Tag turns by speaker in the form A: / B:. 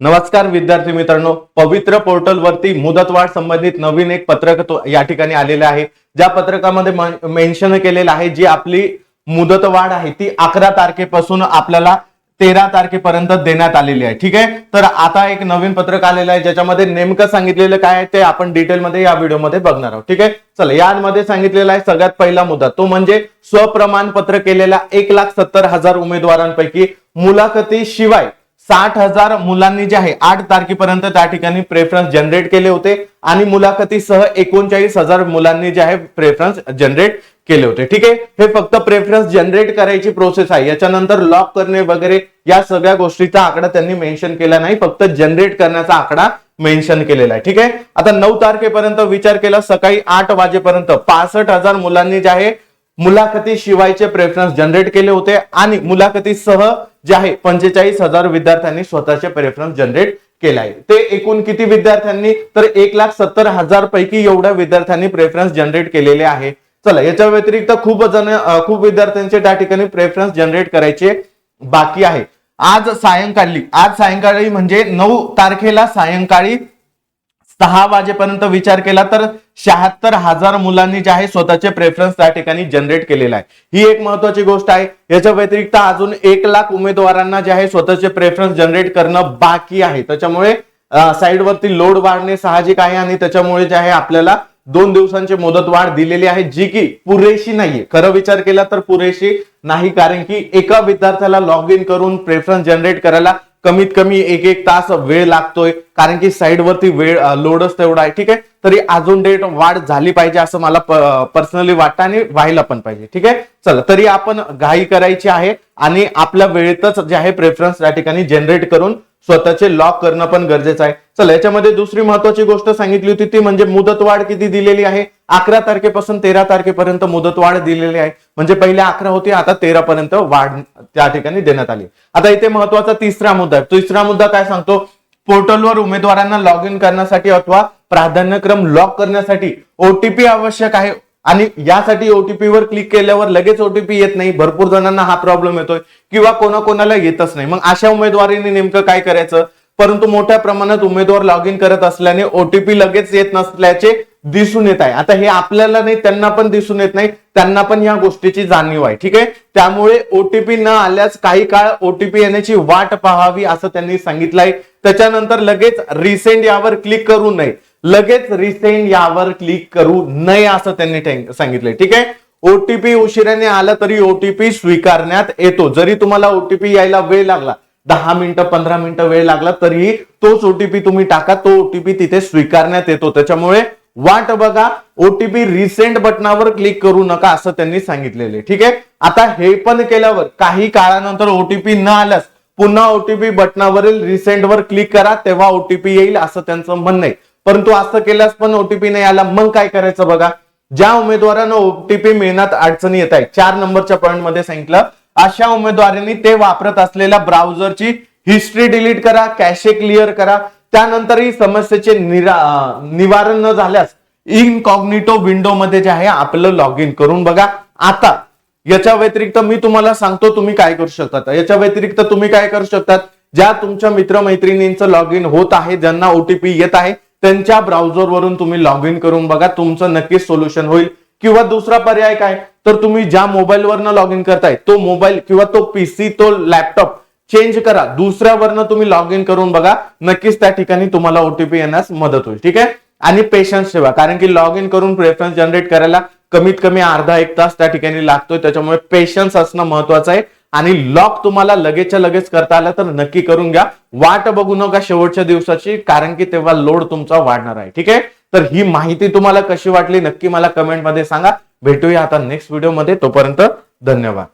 A: नमस्कार विद्यार्थी मित्रांनो, पवित्र पोर्टल वरती मुदतवाढ संबंधित नवीन एक पत्रक या ठिकाणी आलेले आहे। ज्या पत्रकामध्ये मेन्शन केलेलं आहे जी आपली मुदतवाढ आहे ती 11 तारखेपासून आपल्याला 13 तारखेपर्यंत देण्यात आलेली आहे। ठीक आहे, तर आता एक नवीन पत्रक आलेलं आहे ज्याच्यामध्ये नेमकं सांगितलेलं काय आहे ते आपण डिटेलमध्ये या व्हिडिओमध्ये बघणार आहोत। ठीक आहे, चला यामध्ये सांगितलेलं आहे सगळ्यात पहिला मुद्दा तो म्हणजे स्वप्रमाणपत्र केलेल्या 1,70,000 उमेदवारांपैकी मुलाखतीशिवाय 60,000 मुलांनी जे आहे 8 तारखेपर्यंत त्या ठिकाणी प्रेफरन्स जनरेट केले होते आणि मुलाखतीसह 39,000 मुलांनी जे आहे प्रेफरन्स जनरेट केले होते। ठीक आहे, हे फक्त प्रेफरन्स जनरेट करायची प्रोसेस आहे, याच्यानंतर लॉक करणे वगैरे या सगळ्या गोष्टीचा आकडा त्यांनी मेन्शन केला नाही, फक्त जनरेट करण्याचा आकडा मेन्शन केलेला आहे। ठीक आहे, आता 9 तारखेपर्यंत विचार केला सकाळी 8 वाजेपर्यंत 65,000 मुलांनी जे आहे मुलाखती शिवायचे प्रेफरन्स जनरेट केले होते आणि मुलाखतीसह जे आहे 45,000 विद्यार्थ्यांनी स्वतःचे प्रेफरन्स जनरेट केले आहे। ते एकूण किती विद्यार्थ्यांनी तर 1,70,000 पैकी एवढ्या विद्यार्थ्यांनी प्रेफरन्स जनरेट केलेले आहे। चला याच्या व्यतिरिक्त खूप विद्यार्थ्यांचे त्या ठिकाणी प्रेफरन्स जनरेट करायचे बाकी आहे। आज सायंकाळी म्हणजे 9 तारखेला सायंकाळी 6 वाजेपर्यंत विचार केला तर 76,000 मुलांनी जे आहे स्वतःचे प्रेफरन्स त्या ठिकाणी जनरेट केलेला आहे। ही एक महत्वाची गोष्ट आहे। याच्या व्यतिरिक्त अजून 1,00,000 उमेदवारांना जे आहे स्वतःचे प्रेफरन्स जनरेट करणं बाकी आहे, त्याच्यामुळे साइड वरती लोड वाढणे साहजिक आहे आणि त्याच्यामुळे जे आहे आपल्याला 2 दिवसांची मुदतवाढ दिलेली आहे जी की पुरेशी नाहीये। खरं विचार केला तर पुरेशी नाही, कारण की एका विद्यार्थ्याला लॉग इन करून प्रेफरन्स जनरेट करायला कमीत कमी 1-1 तास वेळ लागतोय, कारण की साइड वरती वेळ लोडच तेवढा आहे। ठीक आहे, तरी अजून डेट वाढ झाली पाहिजे असं मला पर्सनली वाटतं आणि व्हायला पण पाहिजे। ठीक आहे, चला तरी आपण घाई करायची आहे आणि आपल्या वेळेतच जे आहे प्रेफरन्स त्या ठिकाणी जनरेट करून स्वतःचे लॉक करणं पण गरजेचं आहे। चला याच्यामध्ये दुसरी महत्वाची गोष्ट सांगितली होती ती म्हणजे मुदतवाढ किती दिलेली आहे। 11 तारखेपासून 13 तारखेपर्यंत मुदतवाढ दिलेली आहे, म्हणजे पहिले 11 होती आता 13 पर्यंत वाढ त्या ठिकाणी देण्यात आली। आता इथे महत्वाचा तिसरा मुद्दा काय सांगतो, पोर्टलवर उमेदवारांना लॉग इन करण्यासाठी अथवा प्राधान्यक्रम लॉक करण्यासाठी ओटीपी आवश्यक आहे आणि यासाठी ओटीपी वर क्लिक केल्यावर लगेच ओटीपी येत नाही। भरपूर जणांना हा प्रॉब्लेम येतोय किंवा कोणाकोणाला येतच नाही। मग अशा उमेदवारांनी नेमकं काय करायचं, परंतु मोठ्या प्रमाणात उमेदवार लॉग इन करत असल्याने ओटीपी लगेच येत नसल्याचे दिसून येत आहे। आता हे आपल्याला नाही त्यांना पण दिसून येत नाही, त्यांना पण या गोष्टीची जाणीव आहे। ठीक आहे, त्यामुळे ओटीपी न आल्यास काही काळ ओटीपी येण्याची वाट पाहावी असं त्यांनी सांगितलंय। त्याच्यानंतर लगेच रिसेंड यावर क्लिक करू नये असं त्यांनी सांगितलंय। ठीक आहे, ओटीपी उशिराने आला तरी ओटीपी स्वीकारण्यात येतो। जरी तुम्हाला ओटीपी यायला वेळ लागला 10 मिनिटं 15 मिनिटं वेळ लागला तरी तोच ओटीपी तुम्ही टाका, तो ओटीपी तिथे स्वीकारण्यात येतो। त्याच्यामुळे वाट बघा, ओटीपी रिसेंड बटनावर क्लिक करू नका असं त्यांनी सांगितलेले। ठीक आहे, आता हे पण केल्यावर काही काळानंतर ओटीपी न आल्यास पुन्हा ओटीपी बटनावरील रिसेंड वर क्लिक करा, तेव्हा ओटीपी येईल असं त्यांचं म्हणणं आहे। परंतु असं केल्यास पण ओटीपी नाही आला मग काय करायचं बघा, ज्या उमेदवारांना ओटीपी मिळण्यात अडचणी येत आहे 4 नंबरच्या पॉइंट मध्ये सांगितलं, अशा उमेदवारांनी ते वापरत असलेल्या ब्राउझरची हिस्ट्री डिलीट करा, कॅशे क्लिअर करा। त्यानंतरही समस्येचे निवारण न झाल्यास इनकॉग्निटो विंडो मध्ये जे आहे आपलं लॉग इन करून बघा। आता याच्या व्यतिरिक्त मी तुम्हाला सांगतो तुम्ही काय करू शकता। ज्या तुमच्या मित्रमैत्रिणींचं लॉग इन होत आहे, ज्यांना ओटीपी येत आहे, त्यांच्या ब्राउझर वरून तुम्ही लॉग इन करून बघा, तुमचं नक्कीच सोल्युशन होईल। किंवा दुसरा पर्याय काय, तर तुम्ही ज्या मोबाईलवरनं लॉग इन करताय तो मोबाईल किंवा तो पीसी तो लॅपटॉप चेंज करा, दुसऱ्यावरनं तुम्ही लॉग इन करून बघा, नक्कीच त्या ठिकाणी तुम्हाला ओटीपी येण्यास मदत होईल। ठीक आहे, आणि पेशन्स ठेवा, कारण की लॉग इन करून प्रेफरन्स जनरेट करायला कमीत कमी अर्धा-1 तास त्या ठिकाणी लागतोय, त्याच्यामुळे पेशन्स असणं महत्वाचं आहे। आणि लॉक तुम्हाला लगेचच्या लगेच करता आलं तर नक्की करून घ्या, वाट बघू नका शेवटच्या दिवसाची, कारण की तेव्हा लोड तुमचा वाढणार आहे। ठीक आहे, तर ही माहिती तुम्हाला कशी वाटली नक्की मला कमेंट मध्ये सांगा। भेटूया आता नेक्स्ट व्हिडिओ मध्ये, तोपर्यंत धन्यवाद।